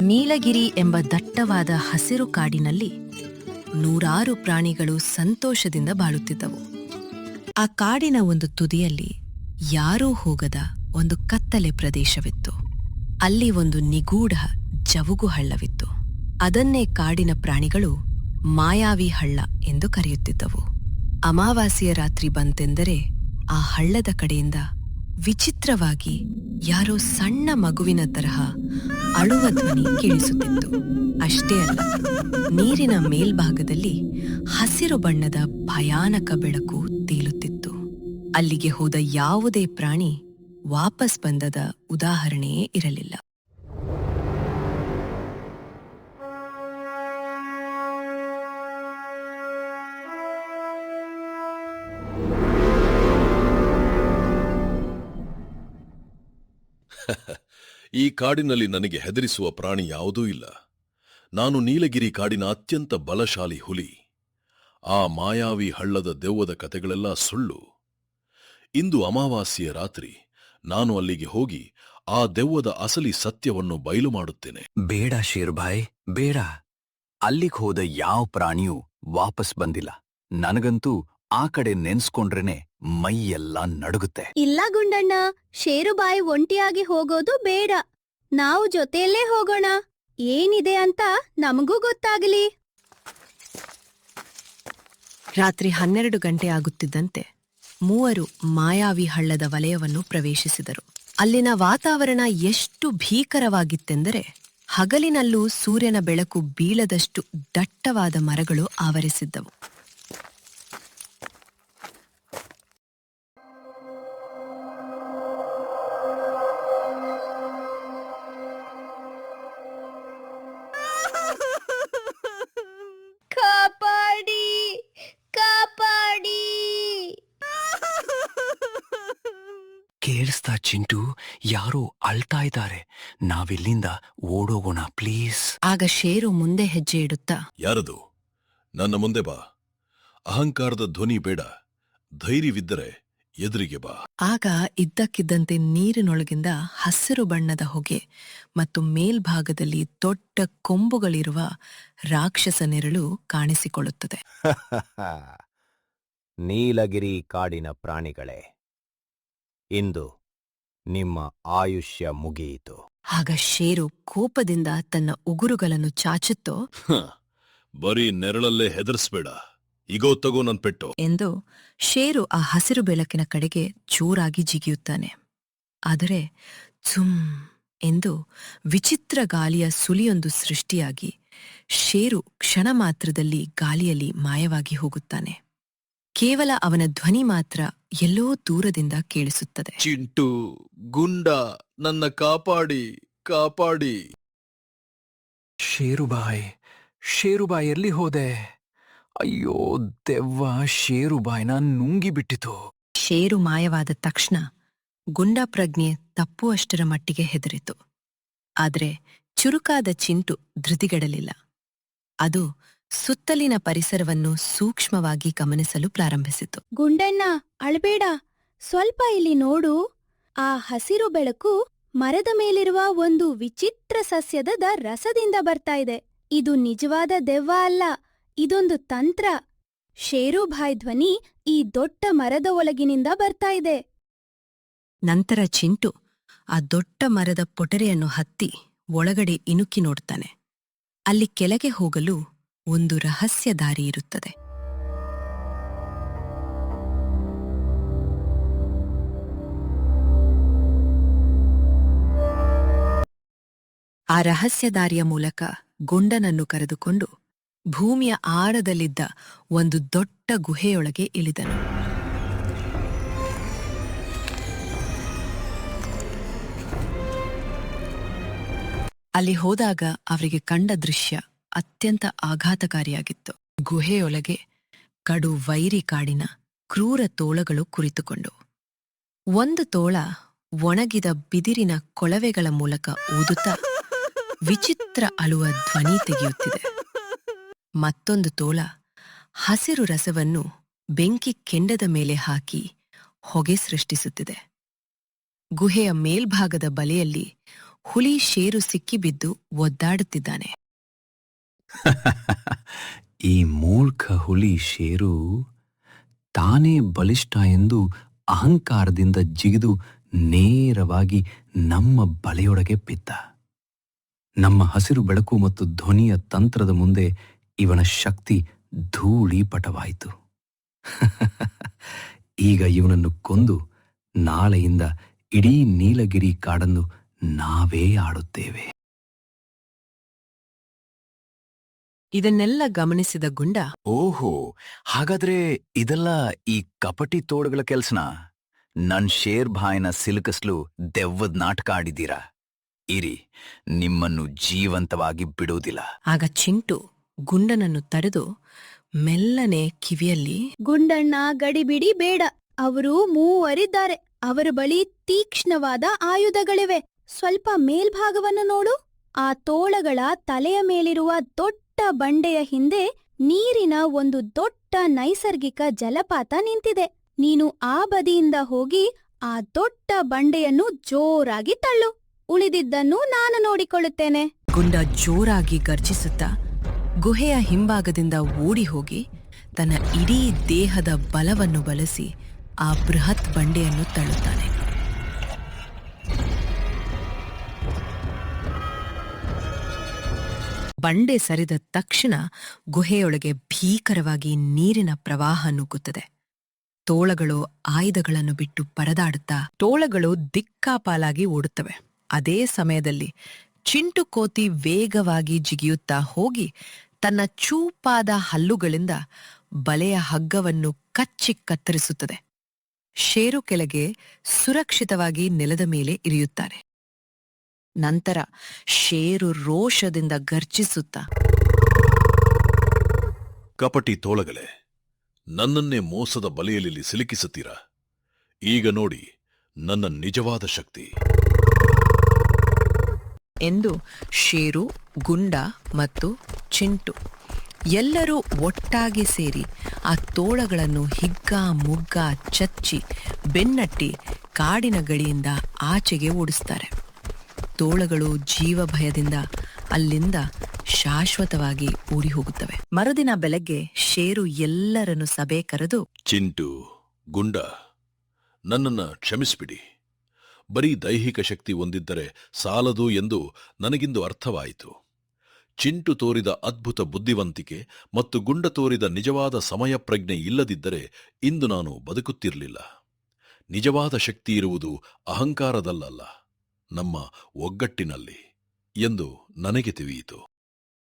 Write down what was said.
ನೀಲಗಿರಿ ಎಂಬ ದಟ್ಟವಾದ ಹಸಿರು ಕಾಡಿನಲ್ಲಿ ನೂರಾರು ಪ್ರಾಣಿಗಳು ಸಂತೋಷದಿಂದ ಬಾಳುತ್ತಿದ್ದವು. ಆ ಕಾಡಿನ ಒಂದು ತುದಿಯಲ್ಲಿ ಯಾರೂ ಹೋಗದ ಒಂದು ಕತ್ತಲೆ ಪ್ರದೇಶವಿತ್ತು. ಅಲ್ಲಿ ಒಂದು ನಿಗೂಢ ಜವುಗು ಹಳ್ಳವಿತ್ತು. ಅದನ್ನೇ ಕಾಡಿನ ಪ್ರಾಣಿಗಳು ಮಾಯಾವಿ ಹಳ್ಳ ಎಂದು ಕರೆಯುತ್ತಿದ್ದವು. ಅಮಾವಾಸ್ಯೆಯ ರಾತ್ರಿ ಬಂತೆಂದರೆ ಆ ಹಳ್ಳದ ಕಡೆಯಿಂದ ವಿಚಿತ್ರವಾಗಿ ಯಾರೋ ಸಣ್ಣ ಮಗುವಿನ ತರಹ ಅಳುವ ಧ್ವನಿ ಕೇಳಿಸುತ್ತಿತ್ತು. ಅಷ್ಟೇ ಅಲ್ಲ, ನೀರಿನ ಮೇಲ್ಭಾಗದಲ್ಲಿ ಹಸಿರು ಬಣ್ಣದ ಭಯಾನಕ ಬೆಳಕು ತೇಲುತ್ತಿತ್ತು. ಅಲ್ಲಿಗೆ ಹೋದ ಯಾವುದೇ ಪ್ರಾಣಿ ವಾಪಸ್ ಬಂದದ ಉದಾಹರಣೆಯೇ ಇರಲಿಲ್ಲ. ಈ ಕಾಡಿನಲ್ಲಿ ನನಗೆ ಹೆದರಿಸುವ ಪ್ರಾಣಿ ಯಾವುದೂ ಇಲ್ಲ. ನಾನು ನೀಲಗಿರಿ ಕಾಡಿನ ಅತ್ಯಂತ ಬಲಶಾಲಿ ಹುಲಿ. ಆ ಮಾಯಾವಿ ಹಳ್ಳದ ದೆವ್ವದ ಕತೆಗಳೆಲ್ಲ ಸುಳ್ಳು. ಇಂದು ಅಮಾವಾಸ್ಯೆಯ ರಾತ್ರಿ ನಾನು ಅಲ್ಲಿಗೆ ಹೋಗಿ ಆ ದೆವ್ವದ ಅಸಲಿ ಸತ್ಯವನ್ನು ಬಯಲು ಮಾಡುತ್ತೇನೆ. ಬೇಡ ಶೇರುಭಾಯ್, ಬೇಡ. ಅಲ್ಲಿಗೆ ಹೋದ ಯಾವ ಪ್ರಾಣಿಯೂ ವಾಪಸ್ ಬಂದಿಲ್ಲ. ನನಗಂತೂ ಆ ಕಡೆ ನೆನ್ಸ್ಕೊಂಡ್ರೇನೆ ಮೈಯೆಲ್ಲ ನಡುಗುತ್ತೆ. ಇಲ್ಲ ಗುಂಡಣ್ಣ, ಶೇರುಬಾಯಿ ಒಂಟಿಯಾಗಿ ಹೋಗೋದು ಬೇಡ. ನಾವು ಜೊತೆಯಲ್ಲೇ ಹೋಗೋಣ. ಏನಿದೆ ಅಂತ ನಮಗೂ ಗೊತ್ತಾಗಲಿ. ರಾತ್ರಿ 12 ಗಂಟೆ ಆಗುತ್ತಿದ್ದಂತೆ ಮೂವರು ಮಾಯಾವಿ ಹಳ್ಳದ ವಲಯವನ್ನು ಪ್ರವೇಶಿಸಿದರು. ಅಲ್ಲಿನ ವಾತಾವರಣ ಎಷ್ಟು ಭೀಕರವಾಗಿತ್ತೆಂದರೆ ಹಗಲಿನಲ್ಲೂ ಸೂರ್ಯನ ಬೆಳಕು ಬೀಳದಷ್ಟು ದಟ್ಟವಾದ ಮರಗಳು ಆವರಿಸಿದ್ದವು. ಕಾಪಾಡಿ, ಕಾಪಾಡಿ. ಕೇಳಿಸ್ತಾ ಚಿಂಟು? ಯಾರೋ ಅಳ್ತಾ ಇದ್ದಾರೆ. ನಾವಿಲ್ಲಿಂದ ಓಡೋಗೋಣ ಪ್ಲೀಸ್. ಆಗ ಶೇರು ಮುಂದೆ ಹೆಜ್ಜೆ ಇಡುತ್ತಾ, ಯಾರದು? ನನ್ನ ಮುಂದೆ ಬಾ. ಅಹಂಕಾರದ ಧ್ವನಿ ಬೇಡ. ಧೈರ್ಯವಿದ್ದರೆ ಎದುರಿಗೆ ಬಾ. ಆಗ ಇದ್ದಕ್ಕಿದ್ದಂತೆ ನೀರಿನೊಳಗಿಂದ ಹಸಿರು ಬಣ್ಣದ ಹೊಗೆ ಮತ್ತು ಮೇಲ್ಭಾಗದಲ್ಲಿ ದೊಡ್ಡ ಕೊಂಬುಗಳಿರುವ ರಾಕ್ಷಸ ನೆರಳು ಕಾಣಿಸಿಕೊಳ್ಳುತ್ತದೆ. ನೀಲಗಿರಿ ಕಾಡಿನ ಪ್ರಾಣಿಗಳೇ, ಇಂದು ನಿಮ್ಮ ಆಯುಷ್ಯ ಮುಗಿಯಿತು. ಆಗ ಶೇರು ಕೋಪದಿಂದ ತನ್ನ ಉಗುರುಗಳನ್ನು ಚಾಚುತ್ತೋ, ಬರೀ ನೆರಳಲ್ಲೇ ಹೆದರ್ಸ್ಬೇಡ. ಈಗೋ ತಗೋ ನನ್ ಪೆಟ್ಟು ಎಂದು ಶೇರು ಆ ಹಸಿರು ಬೆಳಕಿನ ಕಡೆಗೆ ಜೋರಾಗಿ ಜಿಗಿಯುತ್ತಾನೆ. ಆದರೆ ಝುಮ್ ಎಂದು ವಿಚಿತ್ರ ಗಾಳಿಯ ಸುಳಿಯೊಂದು ಸೃಷ್ಟಿಯಾಗಿ ಶೇರು ಕ್ಷಣ ಮಾತ್ರದಲ್ಲಿ ಗಾಳಿಯಲ್ಲಿ ಮಾಯವಾಗಿ ಹೋಗುತ್ತಾನೆ. ಕೇವಲ ಅವನ ಧ್ವನಿ ಮಾತ್ರ ಎಲ್ಲೋ ದೂರದಿಂದ ಕೇಳಿಸುತ್ತದೆ. ಚಿಂಟು, ಗುಂಡ, ನನ್ನ ಕಾಪಾಡಿ, ಕಾಪಾಡಿ. ಶೇರುಬಾಯ್, ಶೇರುಬಾಯ್ ಎಲ್ಲಿ ಹೋದೆ? ಅಯ್ಯೋ, ದೆವ್ವ ಶೇರುಬಾಯ್ನ ನುಂಗಿಬಿಟ್ಟಿತು. ಶೇರು ಮಾಯವಾದ ತಕ್ಷಣ ಗುಂಡ ಪ್ರಜ್ಞೆ ತಪ್ಪುವಷ್ಟರ ಮಟ್ಟಿಗೆ ಹೆದರಿತು. ಆದರೆ ಚುರುಕಾದ ಚಿಂಟು ಧೃತಿಗೆಡಲಿಲ್ಲ. ಅದು ಸುತ್ತಲಿನ ಪರಿಸರವನ್ನು ಸೂಕ್ಷ್ಮವಾಗಿ ಗಮನಿಸಲು ಪ್ರಾರಂಭಿಸಿತು. ಗುಂಡಣ್ಣ, ಅಳ್ಬೇಡ. ಸ್ವಲ್ಪ ಇಲ್ಲಿ ನೋಡು. ಆ ಹಸಿರು ಬೆಳಕು ಮರದ ಮೇಲಿರುವ ಒಂದು ವಿಚಿತ್ರ ಸಸ್ಯದ ರಸದಿಂದ ಬರ್ತಾ ಇದೆ. ಇದು ನಿಜವಾದ ದೆವ್ವ ಅಲ್ಲ, ಇದೊಂದು ತಂತ್ರ. ಶೇರುಭಾಯ್ ಧ್ವನಿ ಈ ದೊಡ್ಡ ಮರದ ಒಳಗಿನಿಂದ ಬರ್ತಾ ಇದೆ. ನಂತರ ಚಿಂಟು ಆ ದೊಡ್ಡ ಮರದ ಪೊಟರೆಯನ್ನು ಹತ್ತಿ ಒಳಗಡೆ ಇಣುಕಿ ನೋಡ್ತಾನೆ. ಅಲ್ಲಿ ಕೆಳಗೆ ಹೋಗಲು ಒಂದು ರಹಸ್ಯ ದಾರಿ ಇರುತ್ತದೆ. ಆ ರಹಸ್ಯ ದಾರಿಯ ಮೂಲಕ ಗುಂಡನನ್ನು ಕರೆದುಕೊಂಡು ಭೂಮಿಯ ಆಳದಲ್ಲಿದ್ದ ಒಂದು ದೊಡ್ಡ ಗುಹೆಯೊಳಗೆ ಇಳಿದನು. ಅಲ್ಲಿ ಹೋದಾಗ ಅವರಿಗೆ ಕಂಡ ದೃಶ್ಯ ಅತ್ಯಂತ ಆಘಾತಕಾರಿಯಾಗಿತ್ತು. ಗುಹೆಯೊಳಗೆ ಕಡು ವೈರಿ ಕಾಡಿನ ಕ್ರೂರ ತೋಳಗಳು ಕುಳಿತುಕೊಂಡು ಒಂದು ತೋಳ ಒಣಗಿದ ಬಿದಿರಿನ ಕೊಳವೆಗಳ ಮೂಲಕ ಊದುತ್ತಾ ವಿಚಿತ್ರ ಅಳುವ ಧ್ವನಿ ತೆಗೆಯುತ್ತಿದೆ. ಮತ್ತೊಂದು ತೋಳ ಹಸಿರು ರಸವನ್ನು ಬೆಂಕಿ ಕೆಂಡದ ಮೇಲೆ ಹಾಕಿ ಹೊಗೆ ಸೃಷ್ಟಿಸುತ್ತಿದೆ. ಗುಹೆಯ ಮೇಲ್ಭಾಗದ ಬಲೆಯಲ್ಲಿ ಹುಲಿ ಶೇರು ಸಿಕ್ಕಿಬಿದ್ದು ಒದ್ದಾಡುತ್ತಿದ್ದಾನೆ. ಈ ಮೂರ್ಖ ಹುಲಿ ಶೇರು ತಾನೇ ಬಲಿಷ್ಠ ಎಂದು ಅಹಂಕಾರದಿಂದ ಜಿಗಿದು ನೇರವಾಗಿ ನಮ್ಮ ಬಲೆಯೊಳಗೆ ಬಿದ್ದ. ನಮ್ಮ ಹಸಿರು ಬೆಳಕು ಮತ್ತು ಧ್ವನಿಯ ತಂತ್ರದ ಮುಂದೆ ಇವನ ಶಕ್ತಿ ಧೂಳೀಪಟವಾಯಿತು. ಈಗ ಇವನನ್ನು ಕೊಂದು ನಾಳೆಯಿಂದ ಇಡೀ ನೀಲಗಿರಿ ಕಾಡನ್ನು ನಾವೇ ಆಡುತ್ತೇವೆ. ಇದನ್ನೆಲ್ಲ ಗಮನಿಸಿದ ಗುಂಡ, ಓಹೋ, ಹಾಗಾದ್ರೆ ಇದೆಲ್ಲ ಈ ಕಪಟಿ ತೋಳುಗಳ ಕೆಲ್ಸನ? ನನ್ ಶೇರ್ ಭಾಯ್ನ ಸಿಲುಕಿಸ್ಲು ದೆವ್ವದ್ ನಾಟಕ ಆಡಿದ್ದೀರಾ? ಇರಿ, ನಿಮ್ಮನ್ನು ಜೀವಂತವಾಗಿ ಬಿಡುವುದಿಲ್ಲ. ಆಗ ಚಿಂಟು ಗುಂಡನನ್ನು ತಡೆದು ಮೆಲ್ಲನೆ ಕಿವಿಯಲ್ಲಿ, ಗುಂಡಣ್ಣ, ಗಡಿಬಿಡಿ ಬೇಡ. ಅವರು ಮೂವರಿದ್ದಾರೆ. ಅವರ ಬಳಿ ತೀಕ್ಷ್ಣವಾದ ಆಯುಧಗಳಿವೆ. ಸ್ವಲ್ಪ ಮೇಲ್ಭಾಗವನ್ನು ನೋಡು. ಆ ತೋಳಗಳ ತಲೆಯ ಮೇಲಿರುವ ದೊಡ್ಡ ಬಂಡೆಯ ಹಿಂದೆ ನೀರಿನ ಒಂದು ದೊಡ್ಡ ನೈಸರ್ಗಿಕ ಜಲಪಾತ ನಿಂತಿದೆ. ನೀನು ಆ ಬದಿಯಿಂದ ಹೋಗಿ ಆ ದೊಡ್ಡ ಬಂಡೆಯನ್ನು ಜೋರಾಗಿ ತಳ್ಳು. ಉಳಿದಿದ್ದನ್ನು ನಾನು ನೋಡಿಕೊಳ್ಳುತ್ತೇನೆ. ಗುಂಡ ಜೋರಾಗಿ ಗರ್ಜಿಸುತ್ತಾ ಗುಹೆಯ ಹಿಂಭಾಗದಿಂದ ಓಡಿ ಹೋಗಿ ತನ್ನ ಇಡೀ ದೇಹದ ಬಲವನ್ನು ಬಳಸಿ ಆ ಬೃಹತ್ ಬಂಡೆಯನ್ನು ತಳ್ಳುತ್ತಾನೆ. ಬಂಡೆ ಸರಿದ ತಕ್ಷಣ ಗುಹೆಯೊಳಗೆ ಭೀಕರವಾಗಿ ನೀರಿನ ಪ್ರವಾಹ ನುಗ್ಗುತ್ತದೆ. ತೋಳಗಳು ಆಯುಧಗಳನ್ನು ಬಿಟ್ಟು ಪರದಾಡುತ್ತಾ ತೋಳಗಳು ದಿಕ್ಕಾಪಾಲಾಗಿ ಓಡುತ್ತವೆ. ಅದೇ ಸಮಯದಲ್ಲಿ ಚಿಂಟು ಕೋತಿ ವೇಗವಾಗಿ ಜಿಗಿಯುತ್ತಾ ಹೋಗಿ ತನ್ನ ಚೂಪಾದ ಹಲ್ಲುಗಳಿಂದ ಬಲೆಯ ಹಗ್ಗವನ್ನು ಕಚ್ಚಿ ಕತ್ತರಿಸುತ್ತದೆ. ಶೇರು ಕೆಳಗೆ ಸುರಕ್ಷಿತವಾಗಿ ನೆಲದ ಮೇಲೆ ಇರಿಯುತ್ತಾನೆ. ನಂತರ ಶೇರು ರೋಷದಿಂದ ಗರ್ಜಿಸುತ್ತಾ, ಕಪಟಿ ತೋಳಗಳೇ, ನನ್ನನ್ನೇ ಮೋಸದ ಬಲೆಯಲ್ಲಿ ಸಿಲುಕಿಸುತ್ತೀರಾ? ಈಗ ನೋಡಿ ನನ್ನ ನಿಜವಾದ ಶಕ್ತಿ ಎಂದು ಶೇರು, ಗುಂಡ ಮತ್ತು ಚಿಂಟು ಎಲ್ಲರೂ ಒಟ್ಟಾಗಿ ಸೇರಿ ಆ ತೋಳಗಳನ್ನು ಹಿಗ್ಗಾ ಮುಗ್ಗಾ ಚಚ್ಚಿ ಬೆನ್ನಟ್ಟಿ ಕಾಡಿನ ಗಡಿಯಿಂದ ಆಚೆಗೆ ಓಡಿಸ್ತಾರೆ. ತೋಳಗಳು ಜೀವಭಯದಿಂದ ಅಲ್ಲಿಂದ ಶಾಶ್ವತವಾಗಿ ಓಡಿ ಹೋಗುತ್ತವೆ. ಮರುದಿನ ಬೆಳಗ್ಗೆ ಶೇರು ಎಲ್ಲರನ್ನು ಸಭೆ ಕರೆದು, ಚಿಂಟು, ಗುಂಡ, ನನ್ನನ್ನ ಕ್ಷಮಿಸಿಬಿಡಿ. ಬರೀ ದೈಹಿಕ ಶಕ್ತಿ ಹೊಂದಿದ್ದರೆ ಸಾಲದು ಎಂದು ನನಗಿಂದು ಅರ್ಥವಾಯಿತು. ಚಿಂಟು ತೋರಿದ ಅದ್ಭುತ ಬುದ್ಧಿವಂತಿಕೆ ಮತ್ತು ಗುಂಡ ತೋರಿದ ನಿಜವಾದ ಸಮಯ ಪ್ರಜ್ಞೆ ಇಲ್ಲದಿದ್ದರೆ ಇಂದು ನಾನು ಬದುಕುತ್ತಿರಲಿಲ್ಲ. ನಿಜವಾದ ಶಕ್ತಿ ಇರುವುದು ಅಹಂಕಾರದಲ್ಲಲ್ಲ, ನಮ್ಮ ಒಗ್ಗಟ್ಟಿನಲ್ಲಿ ಎಂದು ನನಗೆ ತಿಳಿಯಿತು.